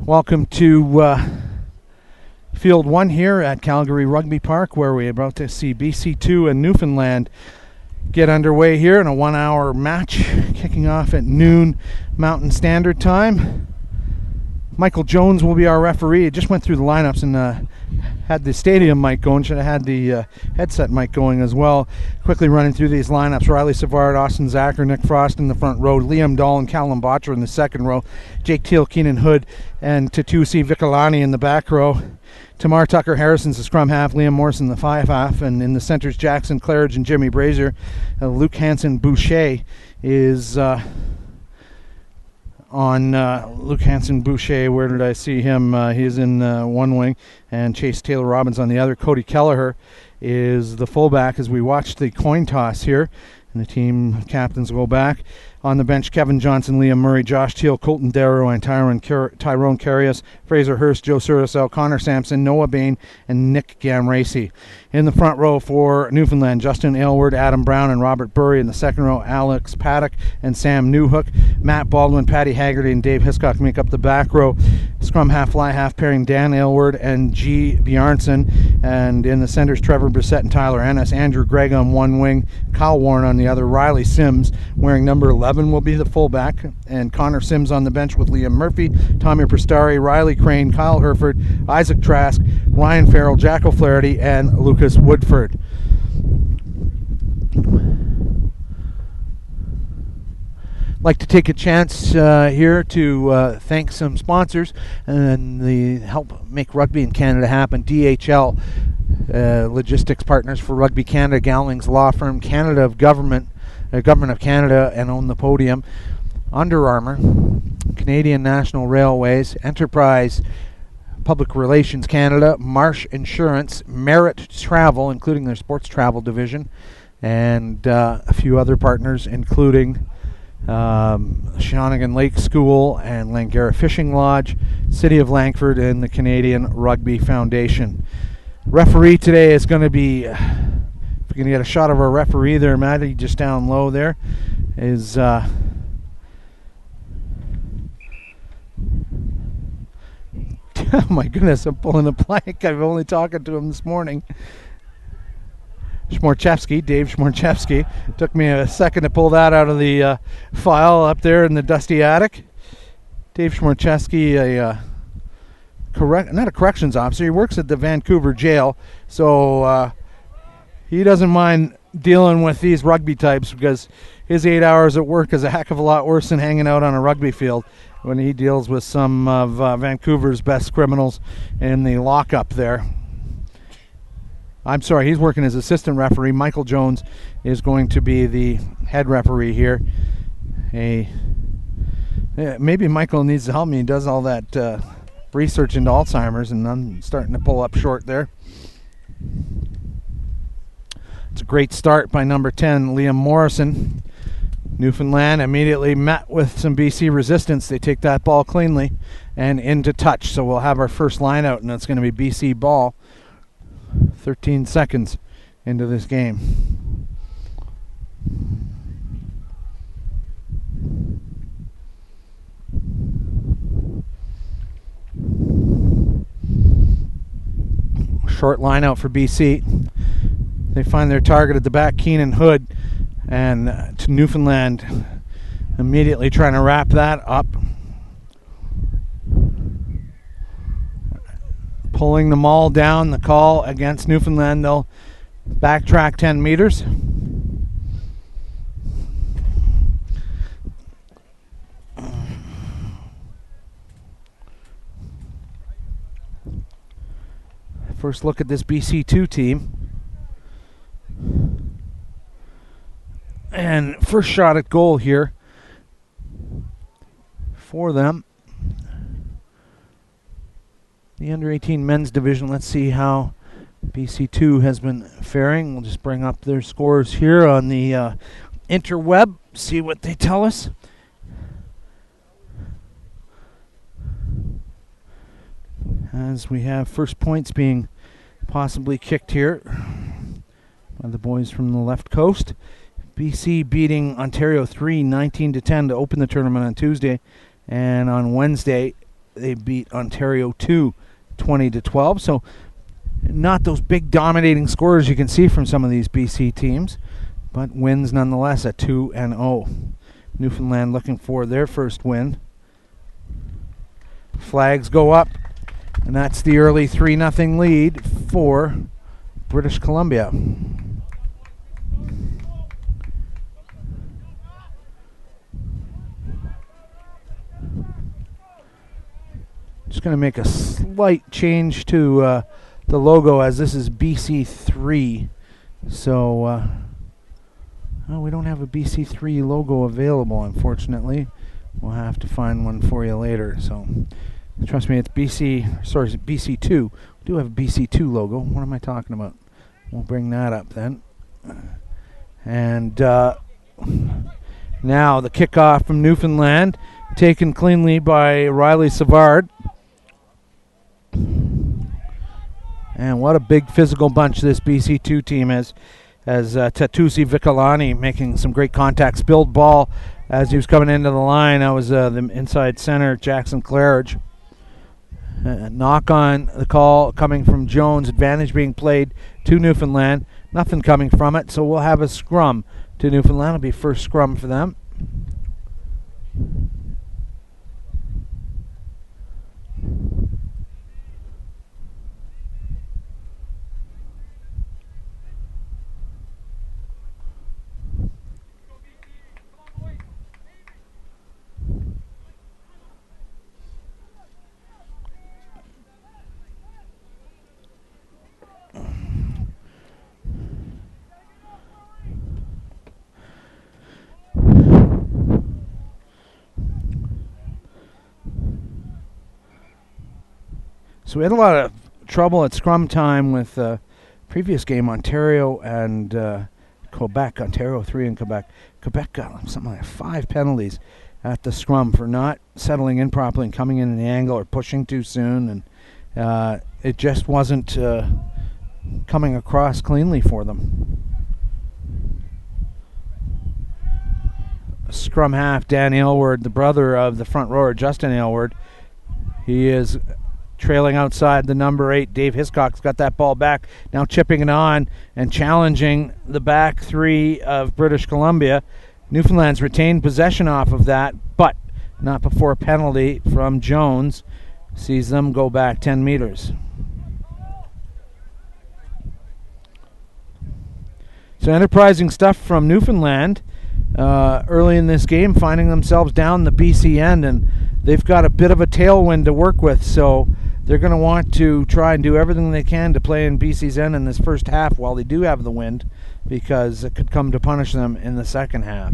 Welcome to Field 1 here at Calgary Rugby Park, where we're about to see BC2 and Newfoundland get underway here in a 1-hour match, kicking off at noon Mountain Standard Time. Michael Jones will be our referee. He just went through the lineups and had the stadium mic going. Should have had the headset mic going as well. Quickly running through these lineups. Riley Savard, Austin Zacher, Nick Frost in the front row. Liam Dahl and Callum Botcher in the second row. Jake Teal, Keenan Hood, and Tatusi Vikalani in the back row. Tamar Tucker Harrison's the scrum half. Liam Morrison the 5 half. And in the centers, Jackson Claridge and Jimmy Brazier. Luke Hansen Boucher is... on Luke Hansen Boucher, where did I see him? He's in one wing, and Chase Taylor Robbins on the other. Cody Kelleher is the fullback as we watch the coin toss here, and the team captains go back. On the bench, Kevin Johnson, Liam Murray, Josh Teal, Colton Darrow, and Tyrone Carius, Fraser Hurst, Joe Suricel, Connor Sampson, Noah Bain, and Nick Gamracy. In the front row for Newfoundland, Justin Aylward, Adam Brown, and Robert Burry. In the second row, Alex Paddock and Sam Newhook. Matt Baldwin, Patty Haggerty, and Dave Hiscock make up the back row. Scrum half, fly half pairing Dan Aylward and G. Bjarnson. And in the centers, Trevor Brissett and Tyler Ennis. Andrew Gregg on one wing, Kyle Warren on the other. Riley Sims, wearing number 11, will be the fullback. And Connor Sims on the bench with Liam Murphy, Tommy Prestari, Riley Crane, Kyle Herford, Isaac Trask, Ryan Farrell, Jack O'Flaherty, and Lucas Woodford. Like to take a chance here to thank some sponsors and the help make rugby in Canada happen. DHL, logistics partners for Rugby Canada, Gowlings Law Firm, Canada of Government of Canada, and Own the Podium. Under Armour, Canadian National Railways, Enterprise Public Relations Canada, Marsh Insurance, Merit Travel, including their sports travel division, and a few other partners, including Shawnigan Lake School and Langara Fishing Lodge, City of Langford, and the Canadian Rugby Foundation. Referee today is going to be, if we can get a shot of our referee there, Maddie, just down low there, is oh my goodness, I'm pulling a blank. I've only talking to him this morning. Shmorchevsky, Dave Shmorchevsky. Took me a second to pull that out of the file up there in the dusty attic. Dave Shmorchevsky, not a corrections officer. He works at the Vancouver jail, so he doesn't mind dealing with these rugby types because his 8 hours at work is a heck of a lot worse than hanging out on a rugby field when he deals with some of Vancouver's best criminals in the lockup there. I'm sorry, he's working as assistant referee. Michael Jones is going to be the head referee here. Maybe Michael needs to help me. He does all that research into Alzheimer's, and I'm starting to pull up short there. It's a great start by number 10, Liam Morrison. Newfoundland immediately met with some BC resistance. They take that ball cleanly and into touch. So we'll have our first line out, and it's going to be BC ball. 13 seconds into this game. Short line out for BC. They find their target at the back, Keenan Hood, and to Newfoundland immediately trying to wrap that up. Pulling them all down, the call against Newfoundland. They'll backtrack 10 meters. First look at this BC2 team. And first shot at goal here for them. The under-18 men's division. Let's see how BC2 has been faring. We'll just bring up their scores here on the interweb, see what they tell us. As we have first points being possibly kicked here by the boys from the left coast. BC beating Ontario 19-10 to open the tournament on Tuesday. And on Wednesday, they beat Ontario 2, 20-12. So not those big dominating scores you can see from some of these BC teams, but wins nonetheless at 2-0. Newfoundland looking for their first win. Flags go up, and that's the early 3-0 lead for British Columbia. Just going to make a slight change to the logo, as this is BC3. So we don't have a BC3 logo available, unfortunately. We'll have to find one for you later. So trust me, it's BC2. We do have a BC2 logo. What am I talking about? We'll bring that up then. And now the kickoff from Newfoundland, taken cleanly by Riley Savard. And what a big physical bunch this BC2 team is, as Tatusi Vikalani making some great contact. Spilled ball as he was coming into the line. That was the inside center, Jackson Claridge. Knock on the call coming from Jones. Advantage being played to Newfoundland. Nothing coming from it, so we'll have a scrum to Newfoundland. It'll be first scrum for them. So we had a lot of trouble at scrum time with previous game, Ontario and Quebec. Ontario 3 and Quebec. Quebec got something like 5 penalties at the scrum for not settling in properly and coming in the angle or pushing too soon, and it just wasn't coming across cleanly for them. Scrum half, Dan Aylward, the brother of the front rower, Justin Aylward. He is trailing outside the number 8. Dave Hiscock's got that ball back, now chipping it on and challenging the back 3 of British Columbia. Newfoundland's retained possession off of that, but not before a penalty from Jones sees them go back 10 meters. So enterprising stuff from Newfoundland early in this game, finding themselves down the BC end, and they've got a bit of a tailwind to work with, so they're going to want to try and do everything they can to play in BC's end in this first half while they do have the wind, because it could come to punish them in the second half.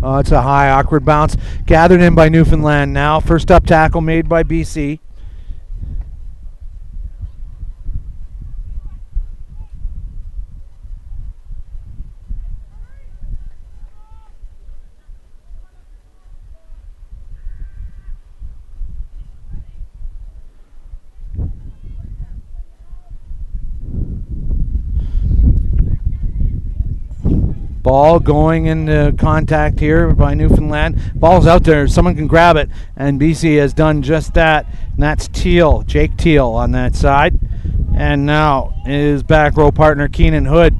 Oh, it's a high, awkward bounce. Gathered in by Newfoundland now. First up tackle made by BC. Ball going into contact here by Newfoundland. Ball's out there. Someone can grab it. And BC has done just that. And that's Teal, Jake Teal on that side. And now his back row partner, Keenan Hood,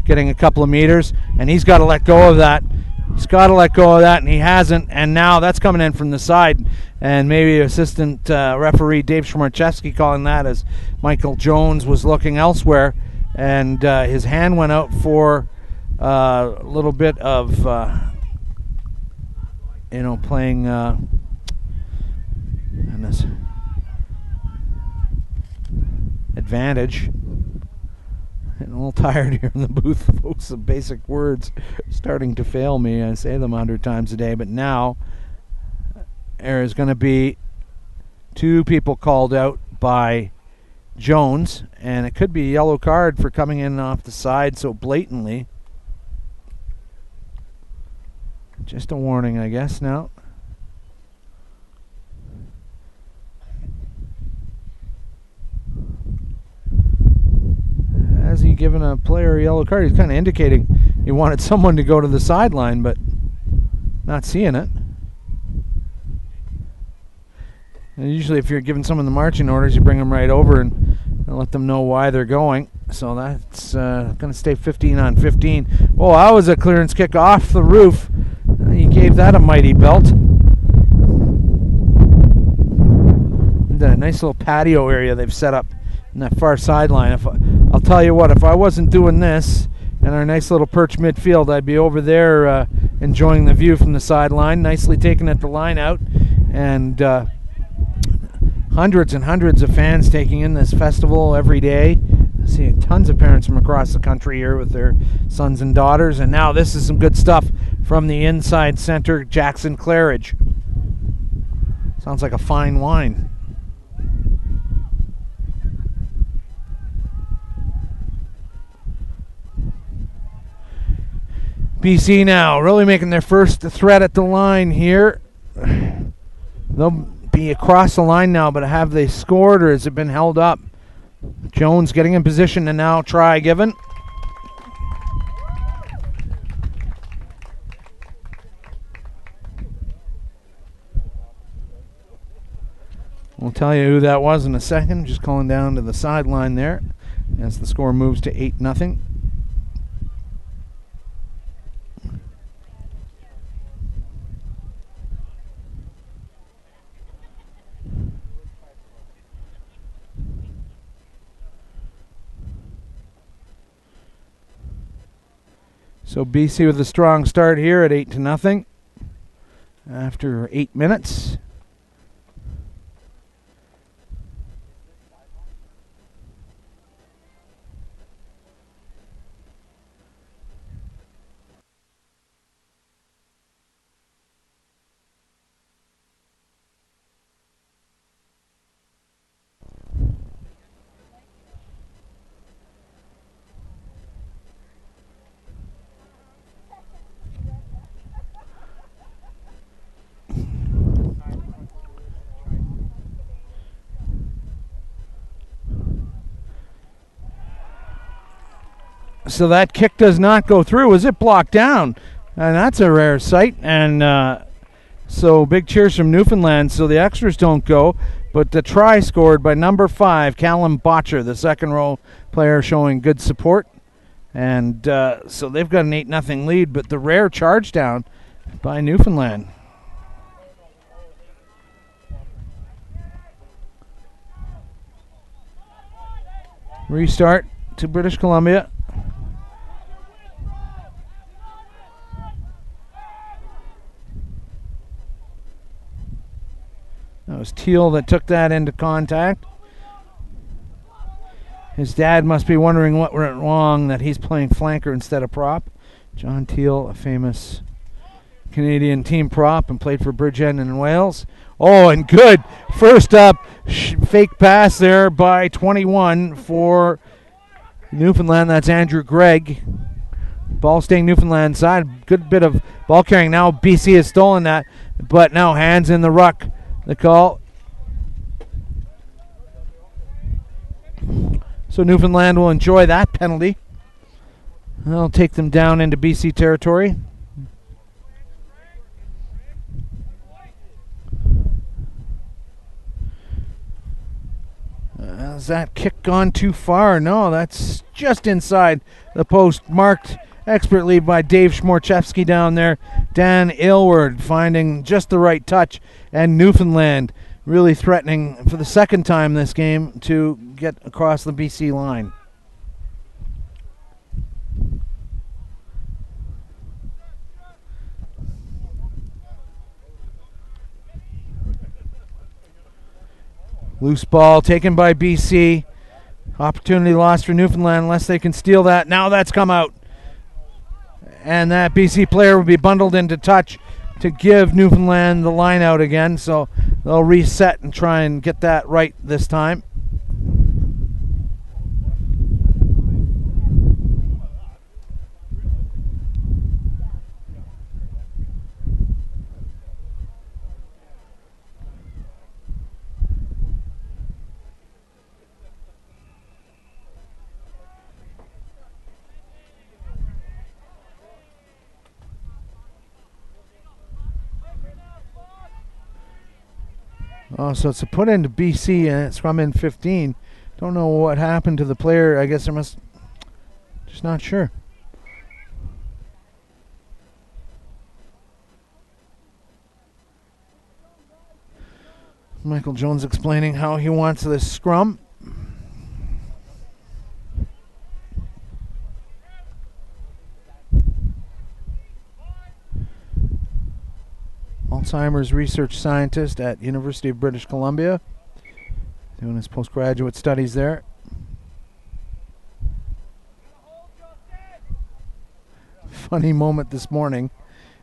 getting a couple of meters. And he's got to let go of that. He's got to let go of that, and he hasn't. And now that's coming in from the side. And maybe assistant referee Dave Schmarczewski calling that as Michael Jones was looking elsewhere. And his hand went out for a little bit of, playing in this advantage. Getting a little tired here in the booth, folks. The basic words starting to fail me. I say them 100 times a day, but now there is going to be 2 people called out by Jones, and it could be a yellow card for coming in off the side so blatantly. Just a warning, I guess, now. Has he given a player a yellow card? He's kind of indicating he wanted someone to go to the sideline, but not seeing it. And usually if you're giving someone the marching orders, you bring them right over and let them know why they're going. So that's going to stay 15 on 15. Oh, that was a clearance kick off the roof. He gave that a mighty belt. And a nice little patio area they've set up in that far sideline. I'll tell you what, if I wasn't doing this in our nice little perch midfield, I'd be over there enjoying the view from the sideline, nicely taking at the line out. And hundreds and hundreds of fans taking in this festival every day. I see tons of parents from across the country here with their sons and daughters. And now this is some good stuff from the inside center, Jackson Claridge. Sounds like a fine wine. BC now really making their first threat at the line here. They'll be across the line now, but have they scored or has it been held up? Jones getting in position to now try given. We'll tell you who that was in a second. Just calling down to the sideline there as the score moves to 8-0. So BC with a strong start here at 8-0 after 8 minutes. So that kick does not go through. Was it blocked down? And that's a rare sight. And so big cheers from Newfoundland. So the extras don't go. But the try scored by number 5, Callum Botcher, the second row player, showing good support. And so they've got an 8-0 lead. But the rare charge down by Newfoundland. Restart to British Columbia. That was Teal that took that into contact. His dad must be wondering what went wrong, that he's playing flanker instead of prop. John Teal, a famous Canadian team prop, and played for Bridgend in Wales. Oh, and good. First up, fake pass there by 21 for Newfoundland. That's Andrew Gregg. Ball staying Newfoundland side. Good bit of ball carrying. Now BC has stolen that, but now hands in the ruck. The call. So Newfoundland will enjoy that penalty. That'll take them down into BC territory. Has that kick gone too far? No, that's just inside the post, marked expertly by Dave Schmorchevsky down there. Dan Aylward finding just the right touch, and Newfoundland really threatening for the second time this game to get across the BC line. Loose ball taken by BC. Opportunity lost for Newfoundland unless they can steal that. Now that's come out. And that BC player will be bundled into touch to give Newfoundland the line out again. So they'll reset and try and get that right this time. Oh, so it's a put into BC and it's scrum in 15. Don't know what happened to the player. I guess there must... Just not sure. Michael Jones explaining how he wants this scrum. Alzheimer's research scientist at University of British Columbia, doing his postgraduate studies there. Funny moment this morning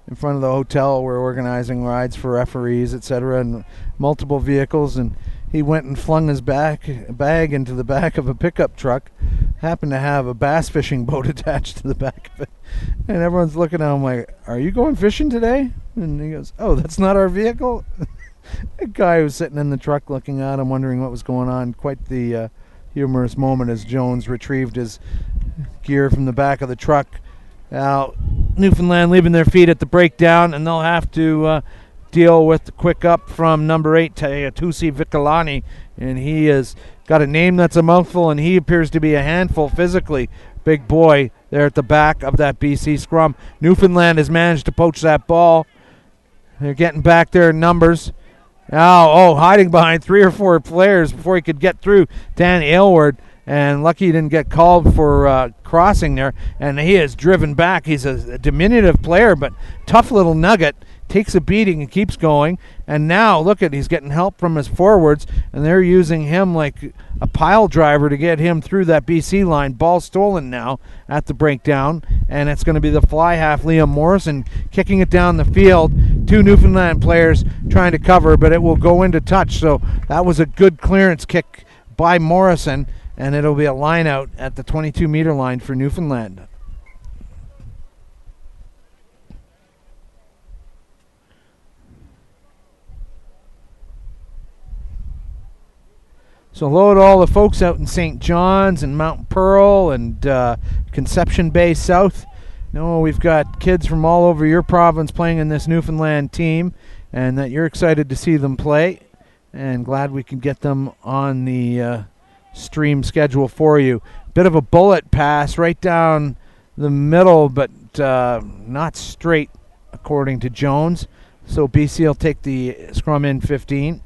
in front of the hotel. We're organizing rides for referees, etc., and multiple vehicles, and he went and flung his bag into the back of a pickup truck. Happened to have a bass fishing boat attached to the back of it, and everyone's looking at him like, "Are you going fishing today?" And he goes, "Oh, that's not our vehicle." A guy was sitting in the truck looking at him, wondering what was going on. Quite the humorous moment as Jones retrieved his gear from the back of the truck. Now, Newfoundland leaving their feet at the breakdown, and they'll have to deal with the quick up from number 8, Tusi Vikalani, and he has got a name that's a mouthful, and he appears to be a handful physically. Big boy there at the back of that BC scrum. Newfoundland has managed to poach that ball. They're getting back there in numbers. Now, hiding behind 3 or 4 players before he could get through. Dan Aylward, and lucky he didn't get called for crossing there, and he is driven back. He's a diminutive player, but tough little nugget. Takes a beating and keeps going, and now look at, he's getting help from his forwards, and they're using him like a pile driver to get him through that BC line. Ball stolen now at the breakdown, and it's going to be the fly half, Liam Morrison, kicking it down the field. 2 Newfoundland players trying to cover, but it will go into touch, so that was a good clearance kick by Morrison, and it'll be a line out at the 22-meter line for Newfoundland. So load all the folks out in St. John's and Mount Pearl and Conception Bay South. We've got kids from all over your province playing in this Newfoundland team, and that you're excited to see them play, and glad we can get them on the stream schedule for you. Bit of a bullet pass right down the middle, but not straight, according to Jones. So BC will take the scrum in 15.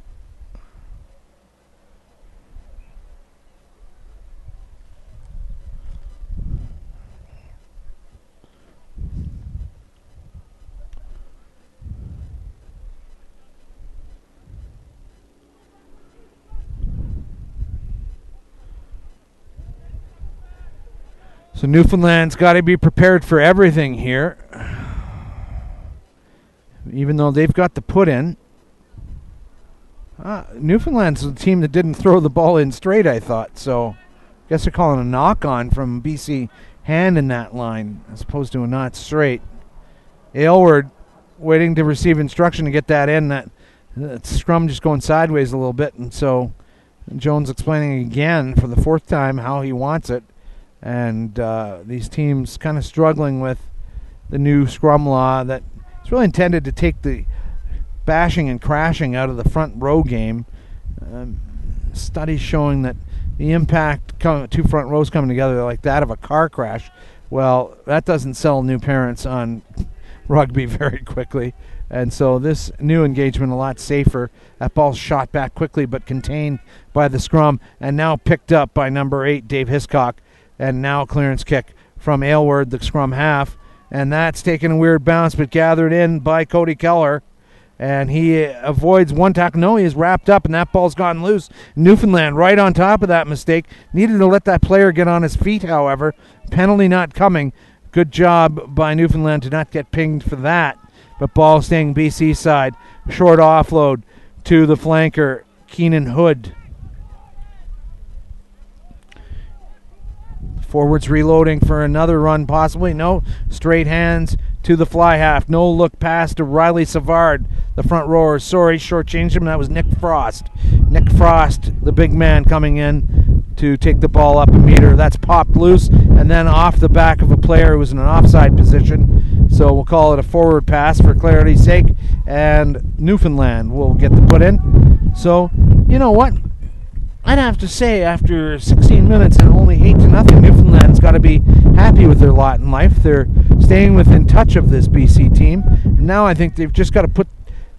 So Newfoundland's got to be prepared for everything here, even though they've got the put in. Newfoundland's a team that didn't throw the ball in straight, I thought. So I guess they're calling a knock-on from BC hand in that line as opposed to a not straight. Aylward waiting to receive instruction to get that in. That scrum just going sideways a little bit, and so Jones explaining again for the 4th time how he wants it. And these teams kind of struggling with the new scrum law that it's really intended to take the bashing and crashing out of the front row game. Studies showing that the impact, 2 front rows coming together like that of a car crash, well, that doesn't sell new parents on rugby very quickly. And so this new engagement a lot safer. That ball's shot back quickly but contained by the scrum, and now picked up by number 8, Dave Hiscock. And now clearance kick from Aylward, the scrum half. And that's taken a weird bounce, but gathered in by Cody Keller. And he avoids one tackle. No, he is wrapped up, and that ball's gone loose. Newfoundland right on top of that mistake. Needed to let that player get on his feet, however. Penalty not coming. Good job by Newfoundland to not get pinged for that. But ball staying BC side. Short offload to the flanker, Keenan Hood. Forwards reloading for another run, possibly. No, straight hands to the fly half. No look pass to Riley Savard, the front rower. Sorry, shortchanged him. That was Nick Frost. Nick Frost, the big man, coming in to take the ball up a meter. That's popped loose, and then off the back of a player who was in an offside position. So we'll call it a forward pass for clarity's sake, and Newfoundland will get the put in. So, you know what? I'd have to say, after 16 minutes and only 8-0, Newfoundland's got to be happy with their lot in life. They're staying within touch of this BC team. Now I think they've just got to put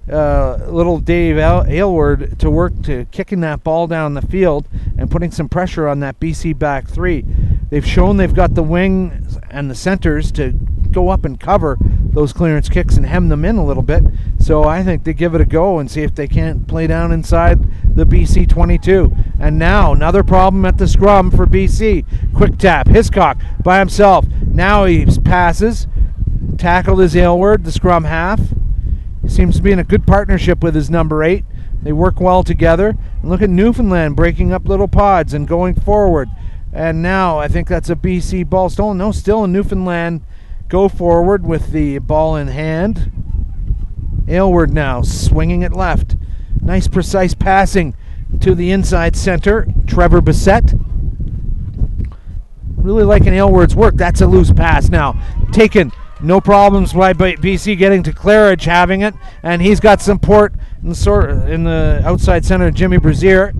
little Dave Aylward to work to kicking that ball down the field and putting some pressure on that BC back three. They've shown they've got the wings and the centers to go up and cover those clearance kicks and hem them in a little bit. So I think they give it a go and see if they can't play down inside the BC 22. And now another problem at the scrum for BC. Quick tap, Hiscock by himself. Now he passes. Tackled is Aylward, the scrum half. He seems to be in a good partnership with his number 8. They work well together. And look at Newfoundland breaking up little pods and going forward. And now I think that's a BC ball stolen. No, still a Newfoundland go forward with the ball in hand. Aylward now swinging it left. Nice precise passing to the inside center, Trevor Bissett. Really liking Aylward's work. That's a loose pass now. Taken. No problems by BC getting to Claridge having it. And he's got support in the outside center, Jimmy Brazier.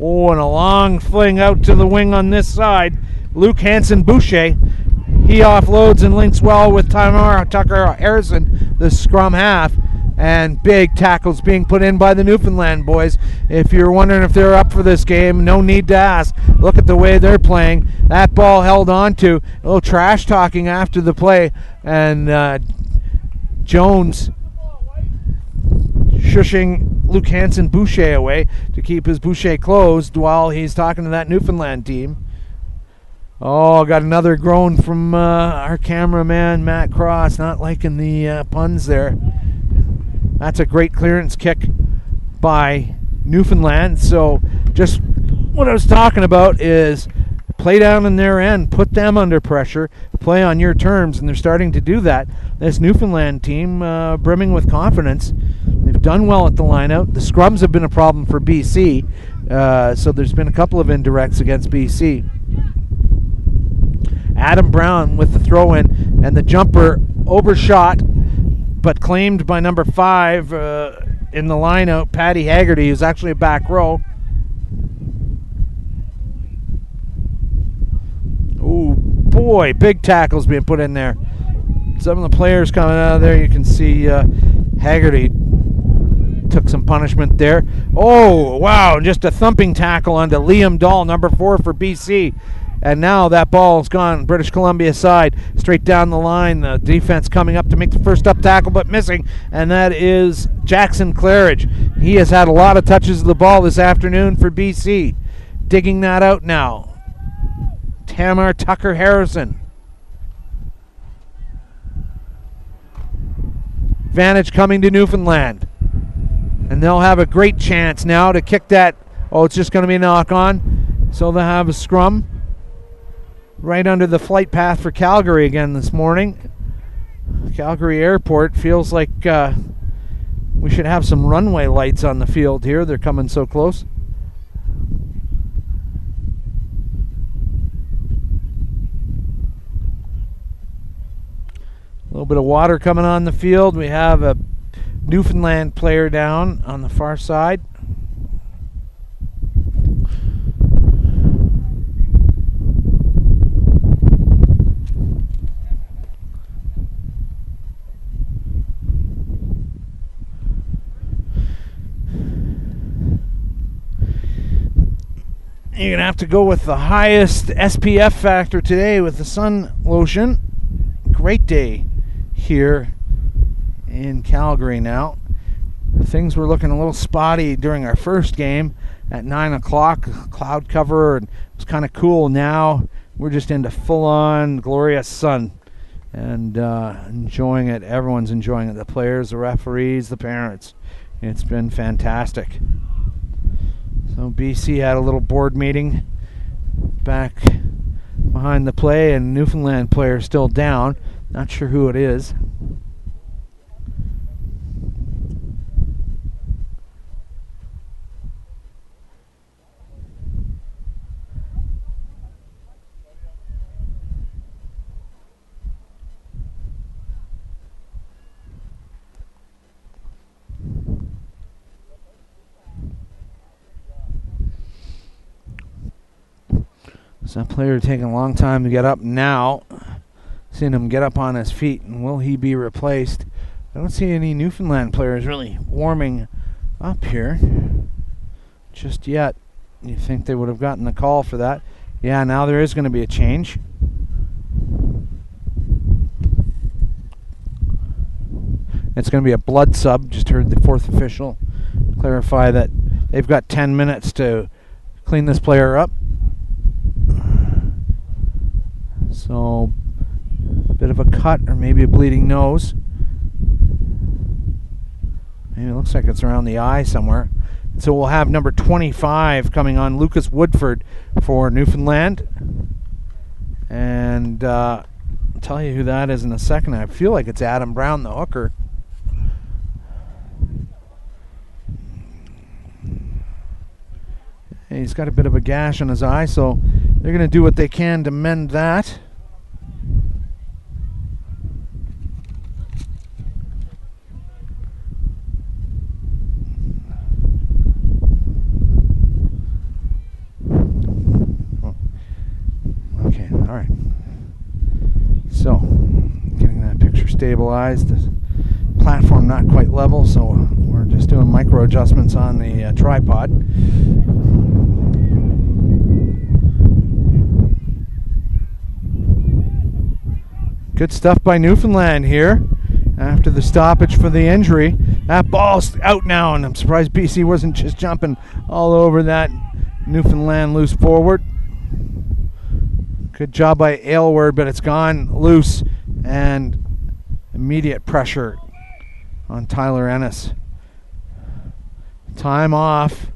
Oh, and a long fling out to the wing on this side. Luke Hansen-Boucher. He offloads and links well with Tamar Tucker Harrison, the scrum half. And big tackles being put in by the Newfoundland boys. If you're wondering if they're up for this game, no need to ask. Look at the way they're playing. That ball held on to. A little trash talking after the play. And Jones shushing Luke Hansen-Boucher away to keep his Boucher closed while he's talking to that Newfoundland team. Oh, got another groan from our cameraman, Matt Cross. Not liking the puns there. That's a great clearance kick by Newfoundland. So just what I was talking about is play down in their end, put them under pressure, play on your terms, and they're starting to do that. This Newfoundland team brimming with confidence. They've done well at the lineout. The scrums have been a problem for BC, so there's been a couple of indirects against BC. Adam Brown with the throw-in, and the jumper overshot, but claimed by number 5 in the lineout, Paddy Haggerty, who's actually a back row. Oh boy, big tackles being put in there. Some of the players coming out of there, you can see Haggerty took some punishment there. Oh, wow, just a thumping tackle onto Liam Dahl, number 4 for BC. And now that ball's gone British Columbia side, straight down the line. The defense coming up to make the first up tackle, but missing. And that is Jackson Claridge. He has had a lot of touches of the ball this afternoon for BC. Digging that out now. Tamar Tucker Harrison. Advantage coming to Newfoundland. And they'll have a great chance now to kick that. Oh, it's just going to be a knock on. So they'll have a scrum right under the flight path for Calgary again this morning. Calgary Airport feels like we should have some runway lights on the field here. They're coming so close. A little bit of water coming on the field. We have a Newfoundland player down on the far side. You're going to have to go with the highest SPF factor today with the sun lotion. Great day here in Calgary now. Things were looking a little spotty during our first game at 9 o'clock. Cloud cover, and it was kind of cool. Now we're just into full-on glorious sun and enjoying it. Everyone's enjoying it. The players, the referees, the parents. It's been fantastic. So BC had a little board meeting back behind the play, and Newfoundland player still down. Not sure who it is. So that player taking a long time to get up now. Seeing him get up on his feet, and will he be replaced? I don't see any Newfoundland players really warming up here just yet. You think they would have gotten the call for that? Yeah, now there is going to be a change. It's going to be a blood sub. Just heard the fourth official clarify that they've got 10 minutes to clean this player up. So, a bit of a cut or maybe a bleeding nose. Maybe it looks like it's around the eye somewhere. So we'll have number 25 coming on, Lucas Woodford for Newfoundland. And I'll tell you who that is in a second. I feel like it's Adam Brown, the hooker. He's got a bit of a gash on his eye, so they're going to do what they can to mend that. Okay, all right. So, getting that picture stabilized. The platform not quite level, so we're just doing micro adjustments on the tripod. Good stuff by Newfoundland here after the stoppage for the injury. That ball's out now, and I'm surprised BC wasn't just jumping all over that Newfoundland loose forward. Good job by Aylward, but it's gone loose, and immediate pressure on Tyler Ennis. Time off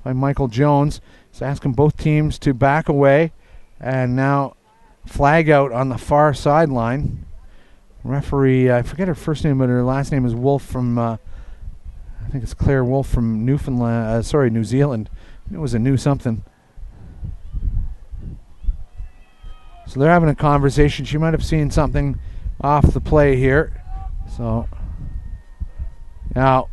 by Michael Jones. He's asking both teams to back away, and now flag out on the far sideline. Referee, I forget her first name, but her last name is Wolf from, I think it's Claire Wolf from Newfoundland, New Zealand. It was a new something. So they're having a conversation. She might have seen something off the play here. So now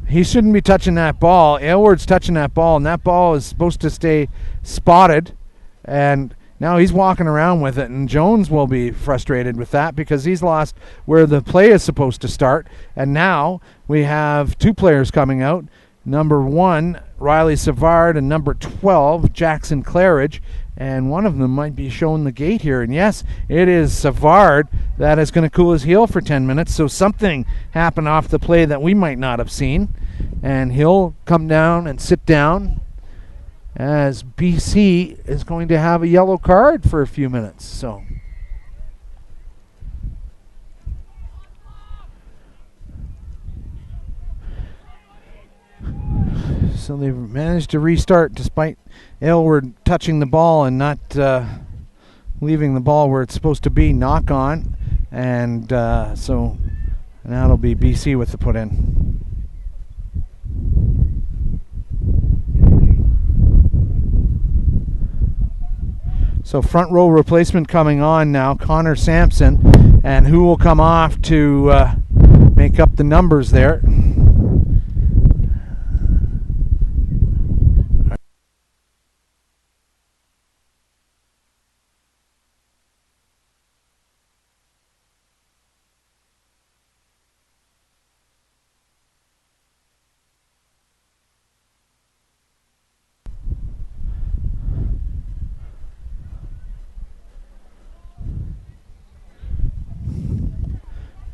he shouldn't be touching that ball. Aylward's touching that ball, and that ball is supposed to stay spotted. And now he's walking around with it, and Jones will be frustrated with that because he's lost where the play is supposed to start. And now we have two players coming out. Number 1, Riley Savard, and number 12, Jackson Claridge. And one of them might be showing the gate here. And yes, it is Savard that is going to cool his heel for 10 minutes. So something happened off the play that we might not have seen. And he'll come down and sit down, as BC is going to have a yellow card for a few minutes. So they've managed to restart despite Aylward touching the ball and not leaving the ball where it's supposed to be. Knock on, and so now it'll be BC with the put in. So front row replacement coming on now, Connor Sampson, and who will come off to make up the numbers there.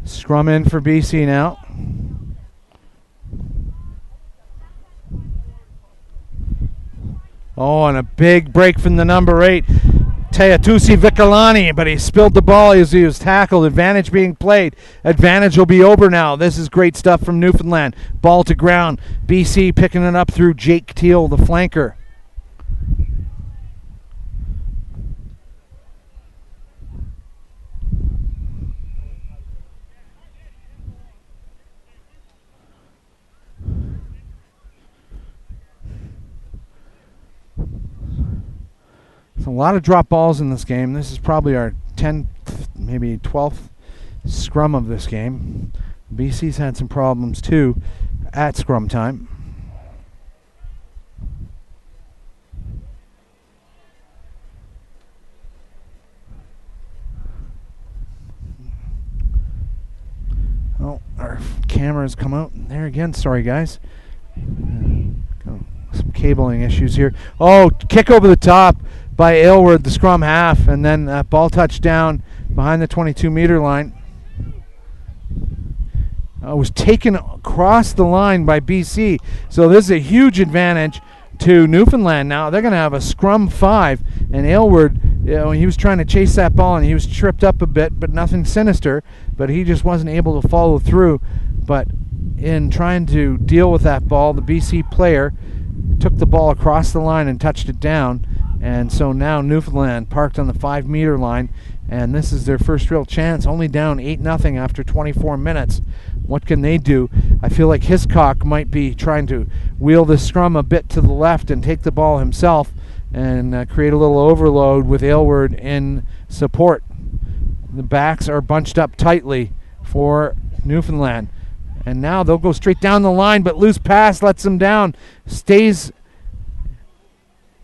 Scrum in for BC now. Oh, and a big break from the number 8, Teatusi Vikalani, but he spilled the ball as he was tackled. Advantage being played. Advantage will be over now. This is great stuff from Newfoundland. Ball to ground. BC picking it up through Jake Teal, the flanker. A lot of drop balls in this game. This is probably our 10th, maybe 12th scrum of this game. BC's had some problems too at scrum time. cameras come out there again. Sorry, guys. Some cabling issues here. Oh, kick over the top by Aylward, the scrum half, and then ball touch down behind the 22-meter line. Was taken across the line by BC. So this is a huge advantage to Newfoundland now. They're going to have a scrum 5, and Aylward, he was trying to chase that ball, and he was tripped up a bit, but nothing sinister, but he just wasn't able to follow through. But in trying to deal with that ball, the BC player took the ball across the line and touched it down, and so now Newfoundland parked on the 5-meter line, and this is their first real chance, only down 8-0 after 24 minutes. What can they do? I feel like Hiscock might be trying to wheel the scrum a bit to the left and take the ball himself and create a little overload with Aylward in support. The backs are bunched up tightly for Newfoundland. And now they'll go straight down the line, but loose pass lets them down. Stays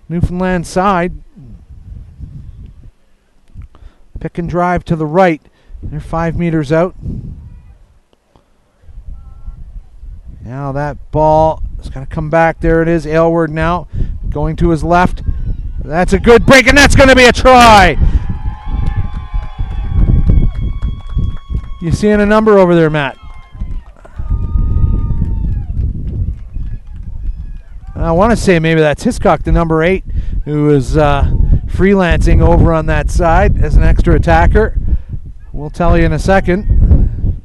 Newfoundland side. Pick and drive to the right. They're 5 meters out. Now that ball is going to come back. There it is. Aylward now going to his left. That's a good break, and that's going to be a try. You seeing a number over there, Matt? I want to say maybe that's Hiscock, the number 8, who is freelancing over on that side as an extra attacker. We'll tell you in a second.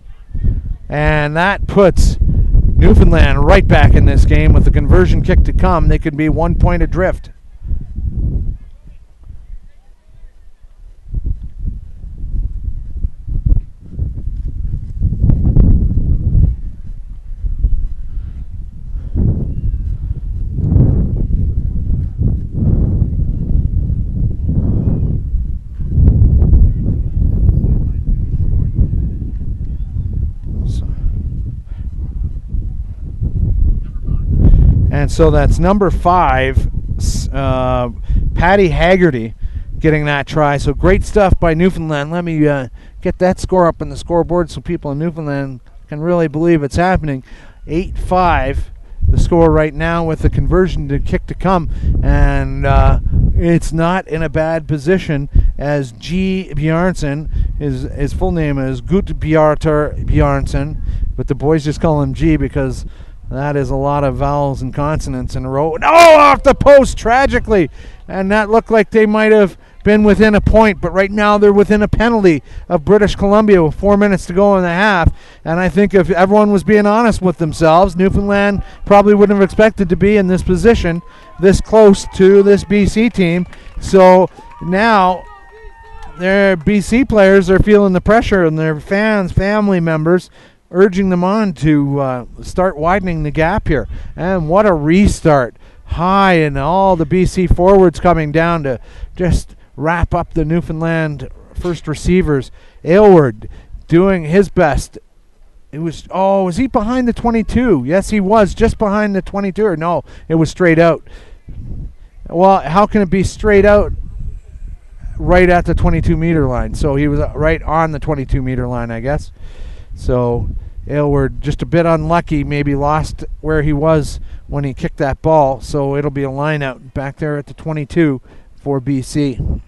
And that puts Newfoundland right back in this game with the conversion kick to come. They could be 1 point adrift. And so that's number 5, Patty Haggerty, getting that try. So great stuff by Newfoundland. Let me get that score up on the scoreboard so people in Newfoundland can really believe it's happening. 8-5, the score right now with the conversion to kick to come. And it's not in a bad position as G. Bjarnson, his full name is Gut Bjarter Bjarnson, but the boys just call him G because that is a lot of vowels and consonants in a row. Oh, off the post, tragically. And that looked like they might have been within a point, but right now they're within a penalty of British Columbia with 4 minutes to go in the half. And I think if everyone was being honest with themselves, Newfoundland probably wouldn't have expected to be in this position this close to this BC team. So now their BC players are feeling the pressure, and their fans, family members, urging them on to start widening the gap here. And what a restart. High, and all the BC forwards coming down to just wrap up the Newfoundland first receivers. Aylward doing his best. It was, was he behind the 22? Yes, he was just behind the 22. Or no, it was straight out. Well, how can it be straight out right at the 22-meter line? So he was right on the 22-meter line, I guess. So Aylward just a bit unlucky, maybe lost where he was when he kicked that ball. So it'll be a line out back there at the 22 for BC.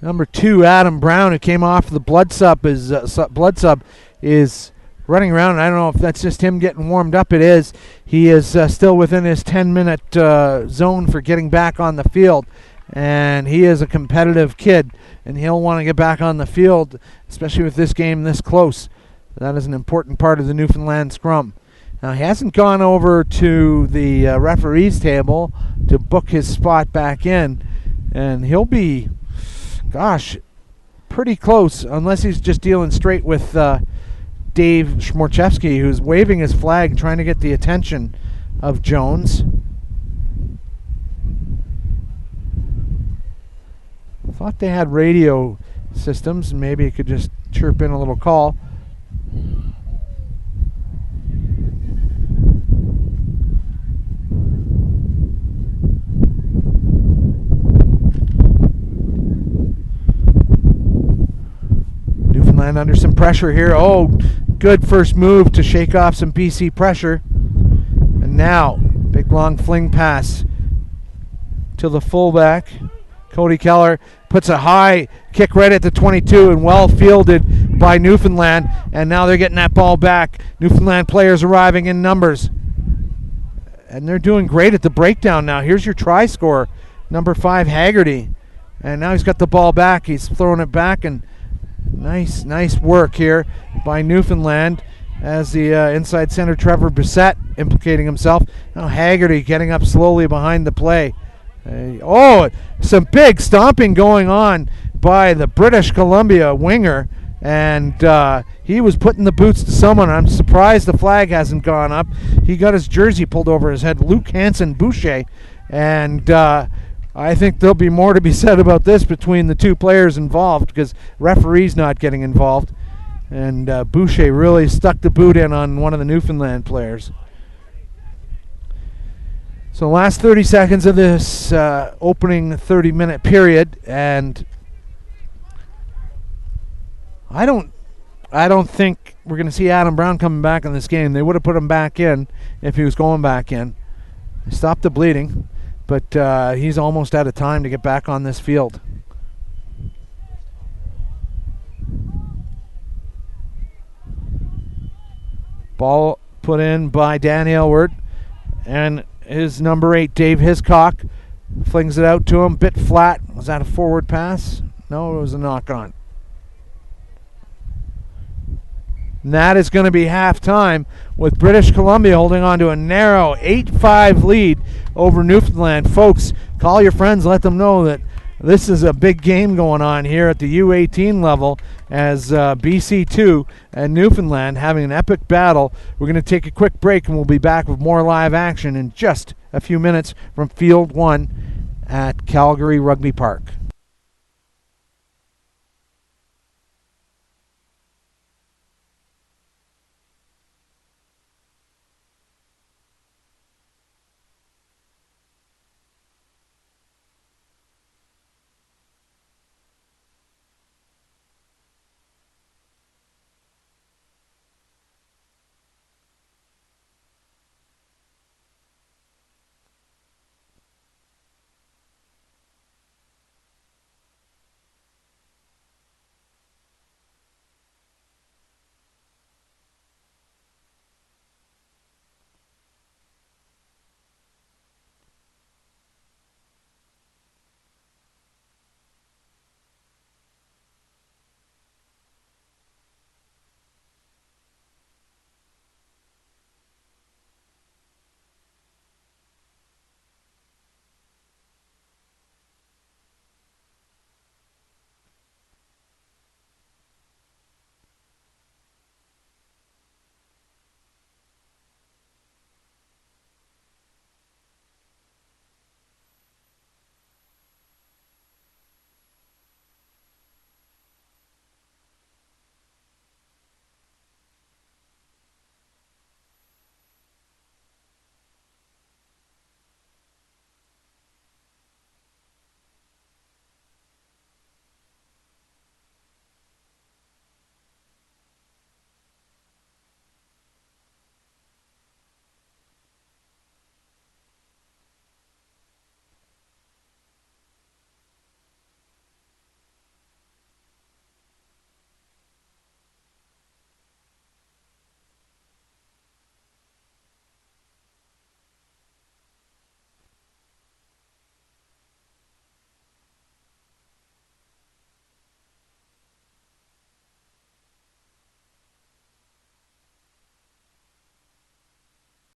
Number 2, Adam Brown, who came off the blood sub, is running around. I don't know if that's just him getting warmed up. It is. He is still within his 10-minute zone for getting back on the field. And he is a competitive kid, and he'll want to get back on the field, especially with this game this close. That is an important part of the Newfoundland scrum. Now, he hasn't gone over to the referees table to book his spot back in, and he'll be, pretty close, unless he's just dealing straight with Dave Schmorchevsky, who's waving his flag, trying to get the attention of Jones. I thought they had radio systems, and maybe it could just chirp in a little call. Newfoundland under some pressure here. Oh, good first move to shake off some BC pressure. And now, big long fling pass to the fullback. Cody Keller puts a high kick right at the 22 and well fielded by Newfoundland. And now they're getting that ball back. Newfoundland players arriving in numbers. And they're doing great at the breakdown now. Here's your try scorer, number 5, Haggerty. And now he's got the ball back. He's throwing it back, and nice work here by Newfoundland as the inside center Trevor Bissett implicating himself. Now Haggerty getting up slowly behind the play. Some big stomping going on by the British Columbia winger, and he was putting the boots to someone. I'm surprised the flag hasn't gone up. He got his jersey pulled over his head, Luke Hansen-Boucher, and I think there'll be more to be said about this between the two players involved because referee's not getting involved, and Boucher really stuck the boot in on one of the Newfoundland players. So last 30 seconds of this opening 30-minute period, and I don't think we're going to see Adam Brown coming back in this game. They would have put him back in if he was going back in. They stopped the bleeding, but he's almost out of time to get back on this field. Ball put in by Dan Aylward, and his number 8, Dave Hiscock, flings it out to him, bit flat. Was that a forward pass? No, it was a knock-on. And that is going to be halftime with British Columbia holding on to a narrow 8-5 lead over Newfoundland. Folks, call your friends, let them know that this is a big game going on here at the U18 level as BC2 and Newfoundland having an epic battle. We're going to take a quick break and we'll be back with more live action in just a few minutes from Field 1 at Calgary Rugby Park.